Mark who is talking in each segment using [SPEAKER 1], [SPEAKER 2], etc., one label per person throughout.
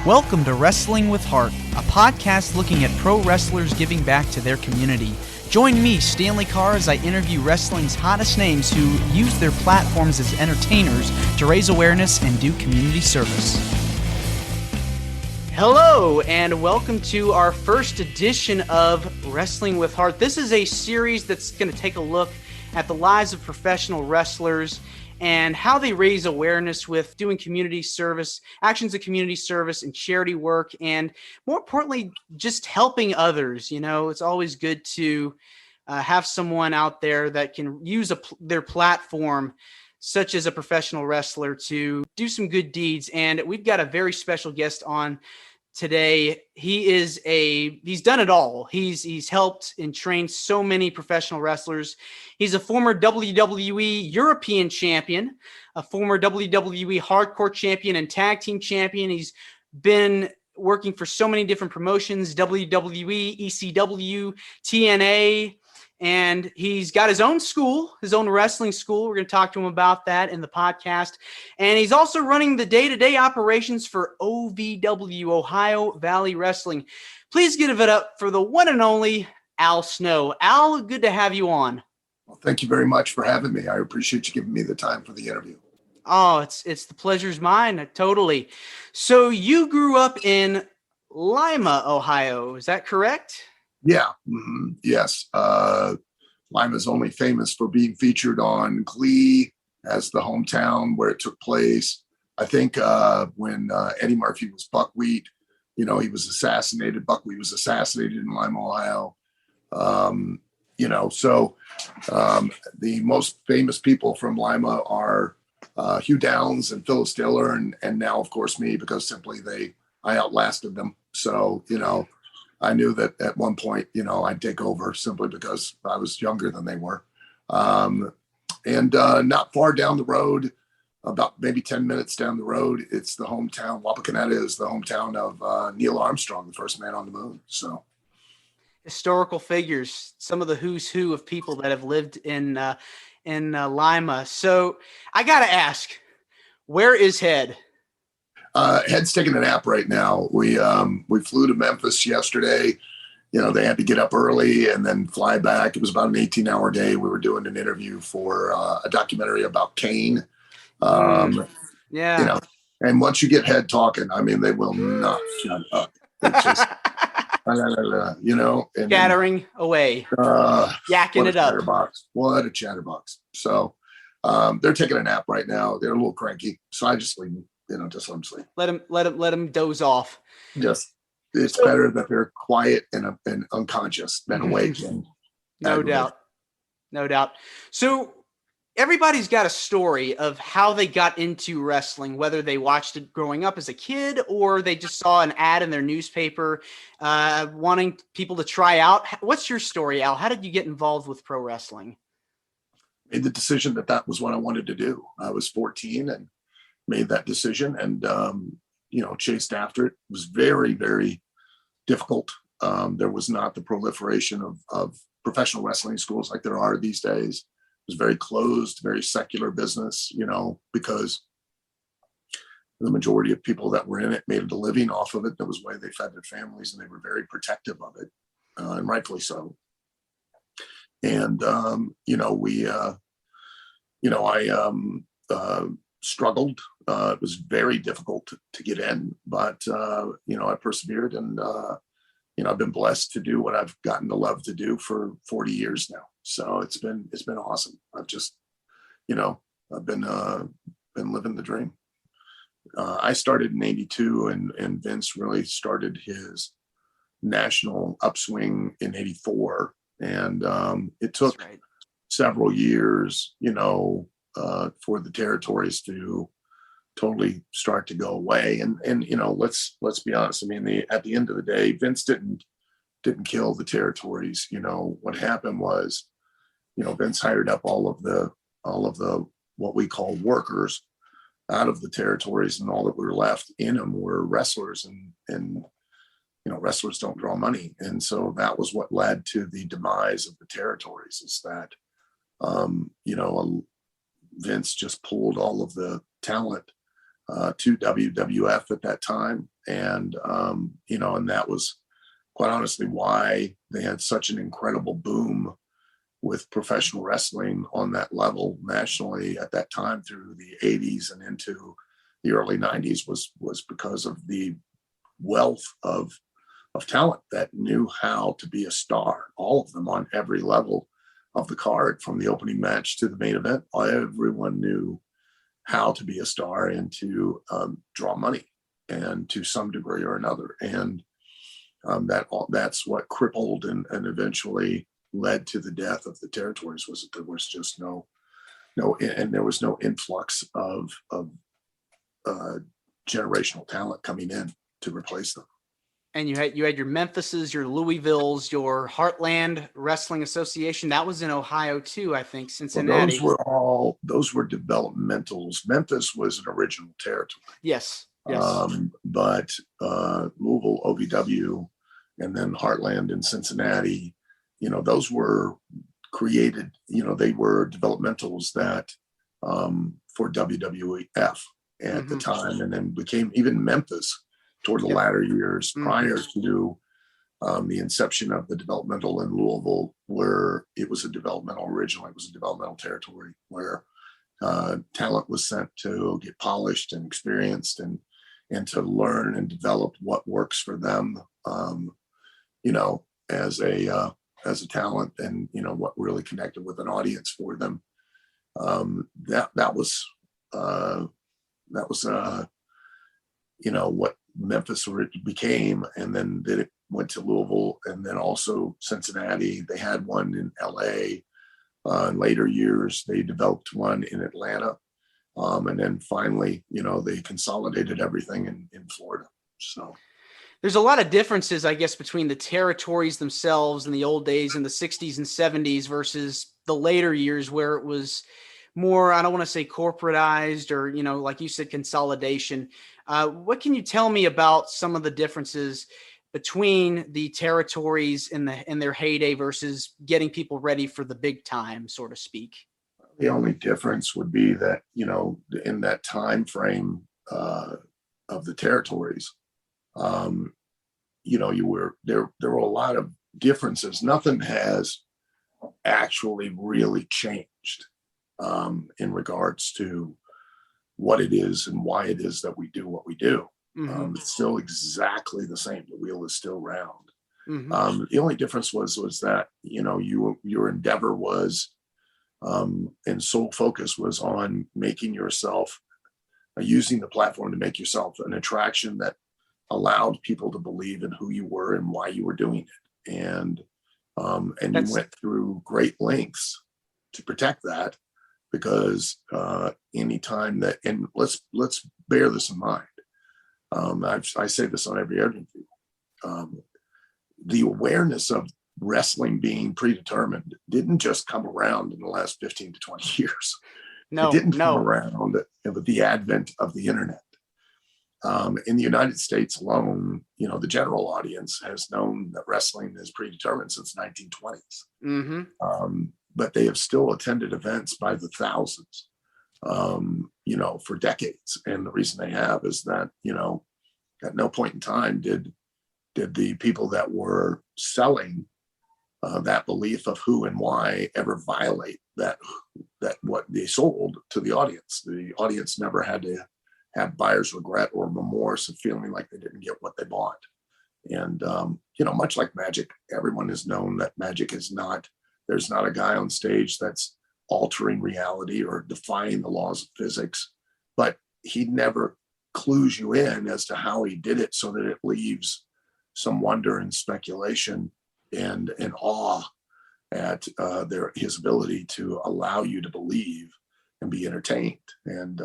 [SPEAKER 1] Welcome to Wrestling with Heart, a podcast looking at pro wrestlers giving back to their community. Join me, Stanley Carr, as I interview wrestling's hottest names who use their platforms as entertainers to raise awareness and do community service. Hello, and welcome to our first edition of Wrestling with Heart. This is a series that's going to take a look at the lives of professional wrestlers and how they raise awareness with doing community service, actions of community service and charity work, and more importantly, just helping others. You know, it's always good to have someone out there that can use their platform, such as a professional wrestler, to do some good deeds. And we've got a very special guest on today. He's done it all. He's helped and trained so many professional wrestlers. He's a former WWE European champion, a former WWE Hardcore champion and tag team champion. He's been working for so many different promotions, WWE, ECW, TNA, and he's got his own school, his own wrestling school. We're going to talk to him about that in the podcast. And he's also running the day-to-day operations for OVW, Ohio Valley Wrestling. Please give it up for the one and only Al Snow. Al, good to have you on.
[SPEAKER 2] Well, thank you very much for having me. I appreciate you giving me the time for the interview.
[SPEAKER 1] Oh, it's the pleasure's mine, totally. So you grew up in Lima, Ohio. Is that correct?
[SPEAKER 2] Yeah. Mm-hmm. Yes. Lima's only famous for being featured on Glee as the hometown where it took place. I think when Eddie Murphy was buckwheat, he was assassinated. Buckwheat was assassinated in Lima, Ohio. The most famous people from Lima are Hugh Downs and Phyllis Diller, and now, of course, me, because simply I outlasted them. So, I knew that at one point, I'd take over simply because I was younger than they were. And not far down the road, about maybe 10 minutes down the road, it's the hometown. Wapakoneta is the hometown of Neil Armstrong, the first man on the moon. So,
[SPEAKER 1] historical figures, some of the who's who of people that have lived in Lima. So I got to ask, where is Head?
[SPEAKER 2] Head's taking a nap right now. We flew to Memphis yesterday. They had to get up early and then fly back. It was about an 18-hour day. We were doing an interview for a documentary about Kane.
[SPEAKER 1] Yeah.
[SPEAKER 2] And once you get Head talking, they will not shut up. It's just,
[SPEAKER 1] scattering away, yakking it up.
[SPEAKER 2] What a chatterbox. So they're taking a nap right now. They're a little cranky. So I just leave them. Just let them sleep.
[SPEAKER 1] Let them doze off.
[SPEAKER 2] It's better that they're quiet and unconscious than awake.
[SPEAKER 1] No doubt. So everybody's got a story of how they got into wrestling, whether they watched it growing up as a kid or they just saw an ad in their newspaper wanting people to try out. What's your story, Al? How did you get involved with pro wrestling?
[SPEAKER 2] Made the decision that was what I wanted to do. I was 14 and made that decision and, chased after it. It was very, very difficult. There was not the proliferation of professional wrestling schools like there are these days. It was very closed, very secular business, because the majority of people that were in it made a living off of it. That was the way they fed their families, and they were very protective of it, and rightfully so. And, I struggled. It was very difficult to get in, but, I persevered and, I've been blessed to do what I've gotten to love to do for 40 years now. So it's been awesome. I've just, I've been living the dream. I started in '82 and Vince really started his national upswing in '84. And it took several years, for the territories to totally start to go away. And let's be honest. At the end of the day, Vince didn't kill the territories. What happened was, Vince hired up all of the what we call workers out of the territories, and all that were left in them were wrestlers, and wrestlers don't draw money. And so that was what led to the demise of the territories, is that Vince just pulled all of the talent to WWF at that time. And, and that was quite honestly why they had such an incredible boom with professional wrestling on that level nationally at that time through the 80s and into the early 90s was because of the wealth of talent that knew how to be a star, all of them on every level of the card, from the opening match to the main event. Everyone knew how to be a star and to draw money, and to some degree or another. And that's what crippled and eventually led to the death of the territories, was that there was just no and there was no influx of generational talent coming in to replace them.
[SPEAKER 1] And you had your Memphises, your Louisvilles, your Heartland Wrestling Association. That was in Ohio too, I think. Cincinnati.
[SPEAKER 2] Well, those were developmentals. Memphis was an original territory.
[SPEAKER 1] Yes.
[SPEAKER 2] But Louisville, OVW, and then Heartland and Cincinnati, those were created. They were developmentals that for WWF at the time, and then became even Memphis toward the latter years prior to the inception of the developmental in Louisville, where it was a developmental originally. It was a developmental territory where talent was sent to get polished and experienced and to learn and develop what works for them, as a talent, and what really connected with an audience for them. That was what Memphis became, and then it went to Louisville, and then also Cincinnati. They had one in LA. In later years, they developed one in Atlanta, and then finally, they consolidated everything in Florida. So
[SPEAKER 1] there's a lot of differences, I guess, between the territories themselves in the old days in the 60s and 70s versus the later years, where it was more, I don't want to say corporatized or, like you said, consolidation. What can you tell me about some of the differences between the territories in their heyday versus getting people ready for the big time, so to speak?
[SPEAKER 2] The only difference would be that, in that time frame of the territories, there were a lot of differences. Nothing has actually really changed in regards to what it is and why it is that we do what we do. It's still exactly the same. The wheel is still round. The only difference was that, your endeavor was, and sole focus was on making yourself, using the platform to make yourself an attraction that allowed people to believe in who you were and why you were doing it. And you went through great lengths to protect that, because anytime that, and let's bear this in mind. I say this on every interview. The awareness of wrestling being predetermined didn't just come around in the last 15 to 20 years. It didn't come around with the advent of the internet. In the United States alone, the general audience has known that wrestling is predetermined since the 1920s. But they have still attended events by the thousands, for decades. And the reason they have is that, at no point in time did the people that were selling that belief of who and why ever violate that what they sold to the audience. The audience never had to have buyer's regret or remorse of feeling like they didn't get what they bought. And, much like magic, everyone has known that magic is not, there's not a guy on stage that's altering reality or defying the laws of physics, but he never clues you in as to how he did it, so that it leaves some wonder and speculation and awe at his ability to allow you to believe and be entertained. And,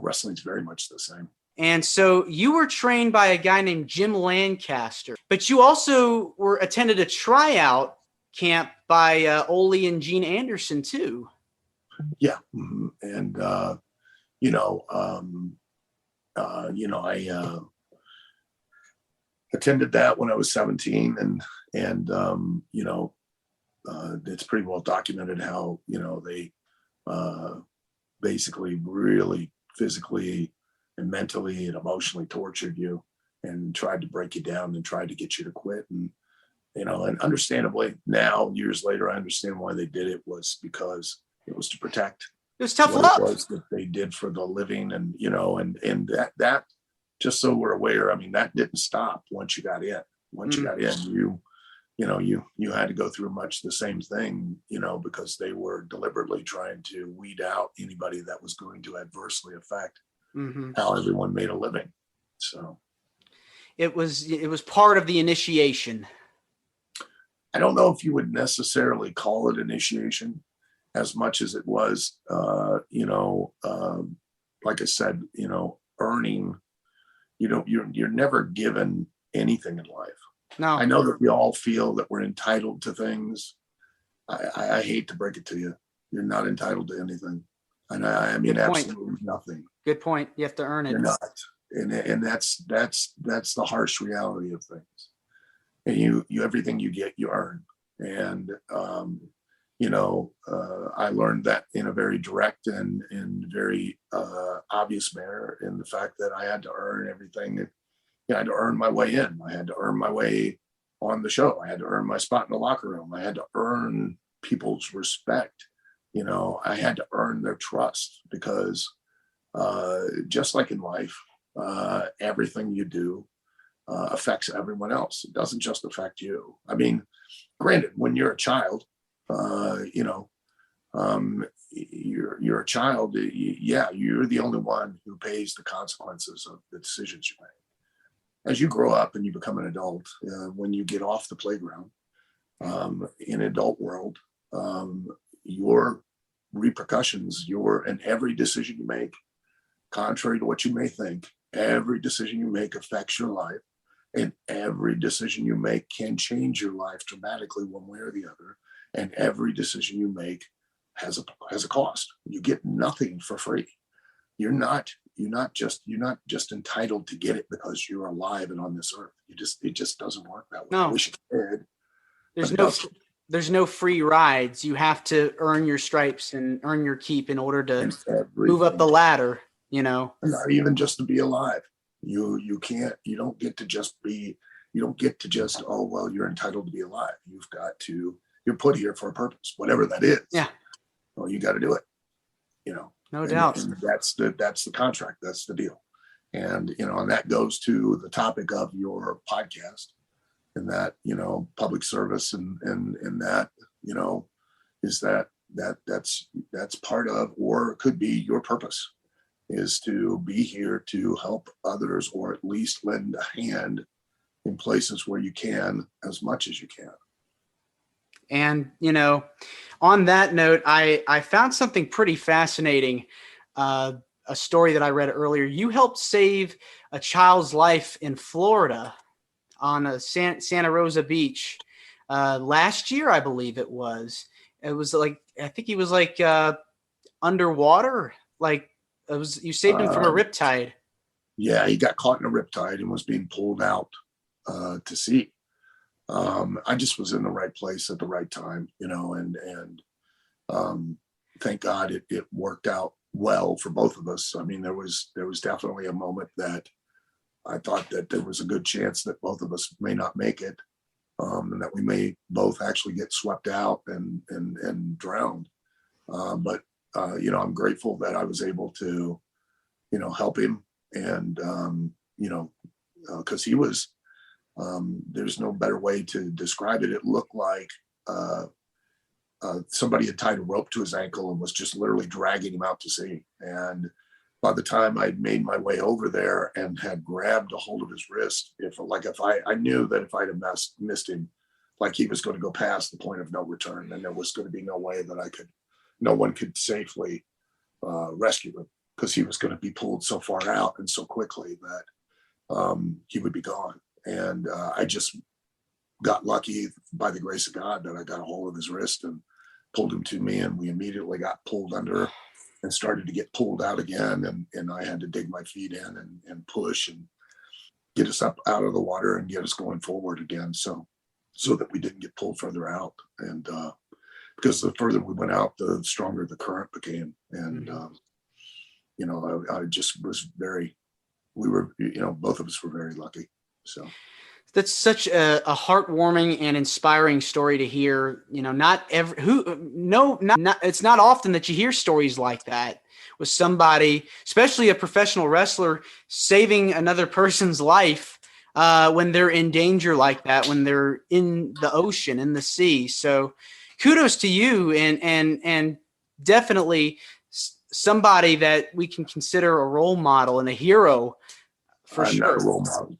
[SPEAKER 2] wrestling's very much the same.
[SPEAKER 1] And so you were trained by a guy named Jim Lancaster, but you also attended a tryout camp by Ole and Gene Anderson too.
[SPEAKER 2] Yeah. And, I attended that when I was 17, and it's pretty well documented how, they basically really physically and mentally and emotionally tortured you and tried to break you down and tried to get you to quit. And, and understandably now, years later, I understand why they did it was because it was to protect
[SPEAKER 1] It was tough
[SPEAKER 2] what it
[SPEAKER 1] love.
[SPEAKER 2] was that they did for the living. And, and that just so we're aware, I mean, that didn't stop once you got in. Once you got in, you had to go through much the same thing, because they were deliberately trying to weed out anybody that was going to adversely affect how everyone made a living. So
[SPEAKER 1] it was part of the initiation.
[SPEAKER 2] I don't know if you would necessarily call it initiation as much as it was, like I said, earning, you're never given anything in life.
[SPEAKER 1] No,
[SPEAKER 2] I know that we all feel that we're entitled to things. I hate to break it to you. You're not entitled to anything. And I mean, absolutely nothing.
[SPEAKER 1] Good point. You have to earn it.
[SPEAKER 2] You're not. And that's the harsh reality of things. And you everything you get, you earn. And, I learned that in a very direct and very obvious manner in the fact that I had to earn everything. I had to earn my way in. I had to earn my way on the show. I had to earn my spot in the locker room. I had to earn people's respect. I had to earn their trust because just like in life, everything you do affects everyone else. It doesn't just affect you. I mean, granted, when you're a child, you're a child. You're the only one who pays the consequences of the decisions you make. As you grow up and you become an adult, when you get off the playground in adult world, your repercussions, and every decision you make, contrary to what you may think, every decision you make affects your life, and every decision you make can change your life dramatically one way or the other. And every decision you make has a cost. You get nothing for free. You're not just entitled to get it because you're alive and on this earth. It just doesn't work that way.
[SPEAKER 1] No.
[SPEAKER 2] I wish it did.
[SPEAKER 1] There's no free rides. You have to earn your stripes and earn your keep in order to move up the ladder,
[SPEAKER 2] Not even just to be alive. You don't get to just, oh, well, you're entitled to be alive. You're put here for a purpose, whatever that is.
[SPEAKER 1] Yeah.
[SPEAKER 2] Well, you got to do it,
[SPEAKER 1] No doubt.
[SPEAKER 2] And that's the contract. That's the deal. And, and that goes to the topic of your podcast, and that, public service and that, is that's part of, or could be your purpose, is to be here to help others, or at least lend a hand in places where you can, as much as you can.
[SPEAKER 1] And, on that note, I found something pretty fascinating, a story that I read earlier. You helped save a child's life in Florida on a Santa Rosa beach last year, I believe it was. It was like, I think he was like underwater. Like you saved him from a riptide.
[SPEAKER 2] Yeah, he got caught in a riptide and was being pulled out to sea. I just was in the right place at the right time, and thank God it worked out well for both of us. I mean, there was definitely a moment that I thought that there was a good chance that both of us may not make it, and that we may both actually get swept out and drowned. But I'm grateful that I was able to, help him, and because he was. There's no better way to describe it. It looked like somebody had tied a rope to his ankle and was just literally dragging him out to sea. And by the time I'd made my way over there and had grabbed a hold of his wrist, I knew that if I'd have missed him, like he was going to go past the point of no return, and there was going to be no way that no one could safely rescue him, because he was going to be pulled so far out and so quickly that he would be gone. And I just got lucky, by the grace of God, that I got a hold of his wrist and pulled him to me, and we immediately got pulled under and started to get pulled out again. And I had to dig my feet in and push and get us up out of the water and get us going forward again, so that we didn't get pulled further out. And because the further we went out, the stronger the current became. And I just was very, we were, both of us were very lucky. So
[SPEAKER 1] That's such a heartwarming and inspiring story to hear. Not every who no not it's not often that you hear stories like that with somebody, especially a professional wrestler, saving another person's life when they're in danger like that, when they're in the ocean, in the sea. So, kudos to you, and definitely somebody that we can consider a role model and a hero for
[SPEAKER 2] I'm not a
[SPEAKER 1] sure.
[SPEAKER 2] role model.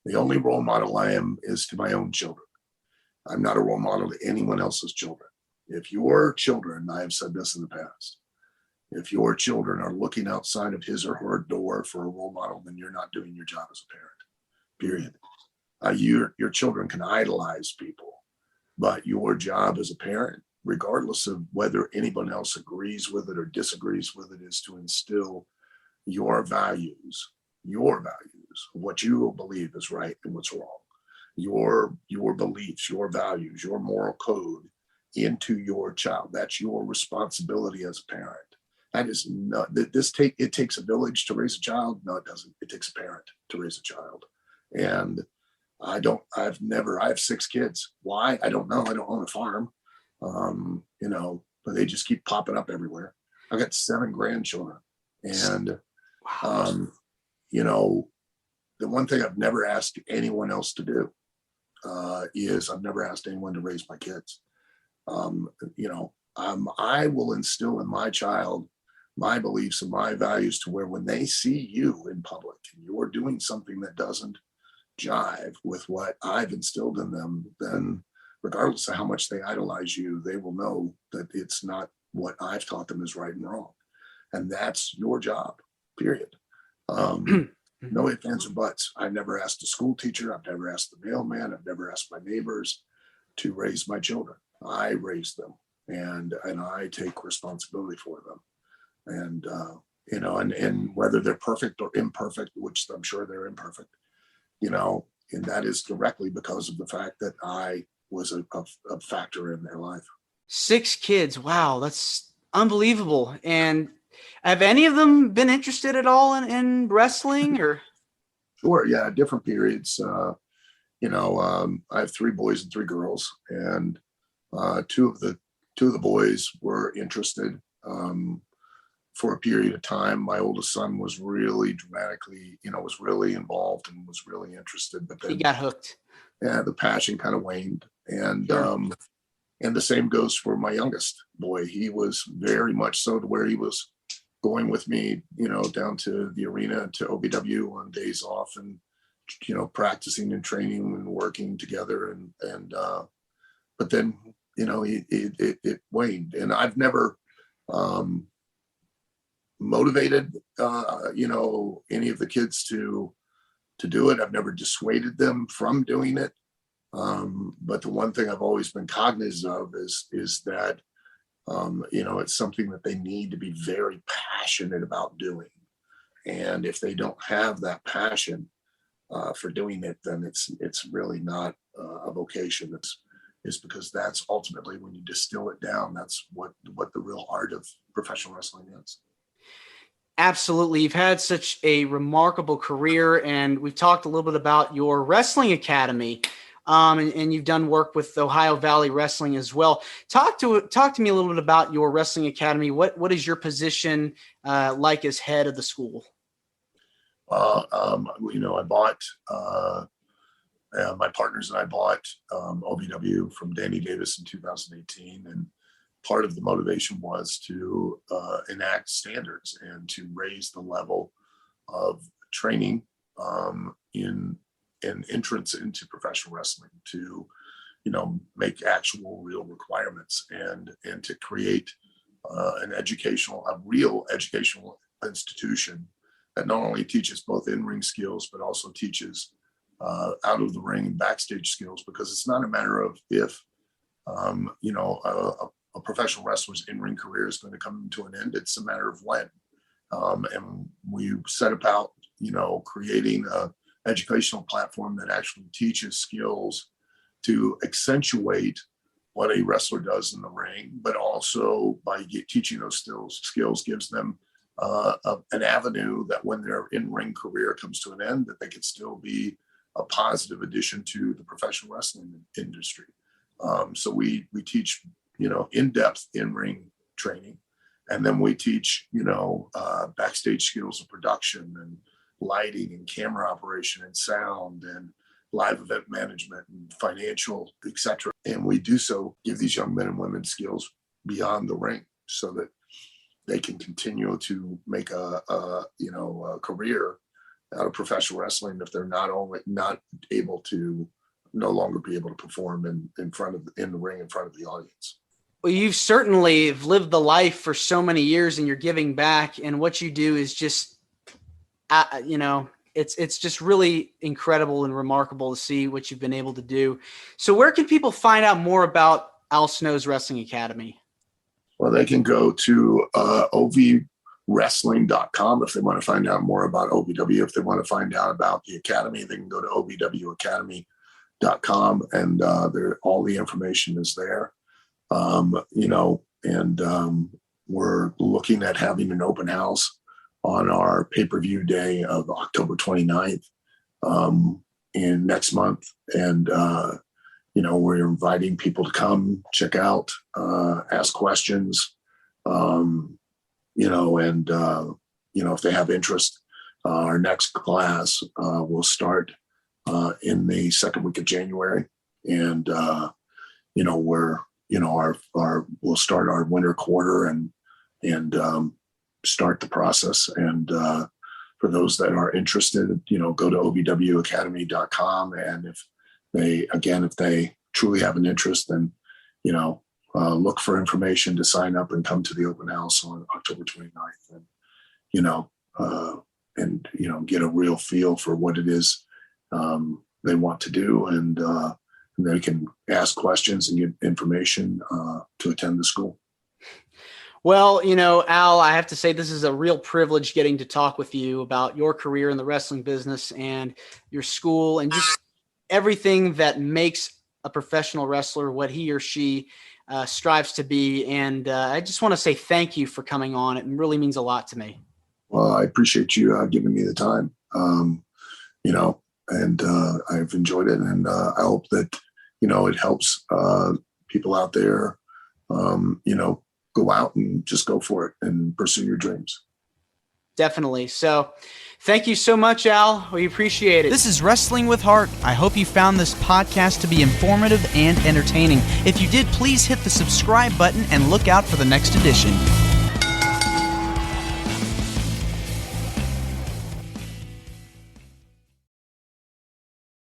[SPEAKER 2] The only role model I am is to my own children. I'm not a role model to anyone else's children. If your children, I have said this in the past, if your children are looking outside of his or her door for a role model, then you're not doing your job as a parent, period. Your children can idolize people, but your job as a parent, regardless of whether anyone else agrees with it or disagrees with it, is to instill your values, what you believe is right and what's wrong, your beliefs, your values, your moral code into your child. That's your responsibility as a parent. That is not it takes a village to raise a child. No, it doesn't. It takes a parent to raise a child. And I have 6 kids. Why? I don't know. I don't own a farm. But they just keep popping up everywhere. I got 7 grandchildren. And the one thing I've never asked anyone else to do is I've never asked anyone to raise my kids. I will instill in my child my beliefs and my values to where when they see you in public and you're doing something that doesn't jive with what I've instilled in them, then regardless of how much they idolize you, they will know that it's not what I've taught them is right and wrong. And that's your job, period. No ifs, ands, or buts. I've never asked a school teacher. I've never asked the mailman. I've never asked my neighbors to raise my children. I raise them, and I take responsibility for them. And and whether they're perfect or imperfect, which I'm sure they're imperfect, and that is directly because of the fact that I was a factor in their life.
[SPEAKER 1] 6 kids. Wow, that's unbelievable. And have any of them been interested at all in wrestling or?
[SPEAKER 2] Sure. Yeah. Different periods. I have 3 boys and 3 girls, and two of the boys were interested for a period of time. My oldest son was really dramatically, was really involved and was really interested. But then
[SPEAKER 1] he got hooked.
[SPEAKER 2] Yeah, the passion kind of waned, and
[SPEAKER 1] Sure.
[SPEAKER 2] and the same goes for my youngest boy. He was very much so to where he was going with me, down to the arena to OVW on days off, and practicing and training and working together, and but then it waned, and I've never motivated any of the kids to do it. I've never dissuaded them from doing it. But the one thing I've always been cognizant of is that it's something that they need to be very passionate about doing. And if they don't have that passion for doing it, then it's really not a vocation. It's because that's ultimately, when you distill it down, that's what the real art of professional wrestling is.
[SPEAKER 1] Absolutely. You've had such a remarkable career, and we've talked a little bit about your wrestling academy, and you've done work with Ohio Valley Wrestling as well. Talk to me a little bit about your wrestling academy. What is your position like as head of the school?
[SPEAKER 2] I bought my partners and I bought OVW from Danny Davis in 2018, and part of the motivation was to enact standards and to raise the level of training in entrance into professional wrestling, to make actual real requirements, and to create a real educational institution that not only teaches both in-ring skills but also teaches out of the ring and backstage skills, because it's not a matter of if a professional wrestler's in-ring career is going to come to an end. It's a matter of when. And we set about, creating a educational platform that actually teaches skills to accentuate what a wrestler does in the ring, but also by teaching those skills gives them an avenue that when their in-ring career comes to an end, that they can still be a positive addition to the professional wrestling industry. So we teach, in-depth in-ring training, and then we teach, backstage skills of production and lighting and camera operation and sound and live event management and financial, etc. And we do so, give these young men and women skills beyond the ring so that they can continue to make a career out of professional wrestling if they're not able to no longer be able to perform in the ring in front of the audience.
[SPEAKER 1] Well, you've certainly lived the life for so many years, and you're giving back, and what you do is just, it's just really incredible and remarkable to see what you've been able to do. So where can people find out more about Al Snow's Wrestling Academy?
[SPEAKER 2] Well, they can go to ovwrestling.com if they want to find out more about OVW. If they want to find out about the academy, they can go to ovwacademy.com, and all the information is there. We're looking at having an open house on our pay-per-view day of October 29th in next month. And, we're inviting people to come check out, ask questions, if they have interest. Our next class will start in the second week of January. And, we'll start our winter quarter and start the process. And for those that are interested, go to ovwacademy.com. And if they truly have an interest, then, look for information to sign up and come to the open house on October 29th and get a real feel for what it is they want to do. And they can ask questions and get information to attend the school.
[SPEAKER 1] Well, Al, I have to say this is a real privilege getting to talk with you about your career in the wrestling business and your school and just everything that makes a professional wrestler what he or she strives to be. And I just want to say thank you for coming on. It really means a lot to me.
[SPEAKER 2] Well, I appreciate you giving me the time, and I've enjoyed it. And I hope that, it helps people out there, go out and just go for it and pursue your dreams.
[SPEAKER 1] Definitely. So thank you so much, Al. We appreciate it. This is Wrestling with Heart. I hope you found this podcast to be informative and entertaining. If you did, please hit the subscribe button and look out for the next edition.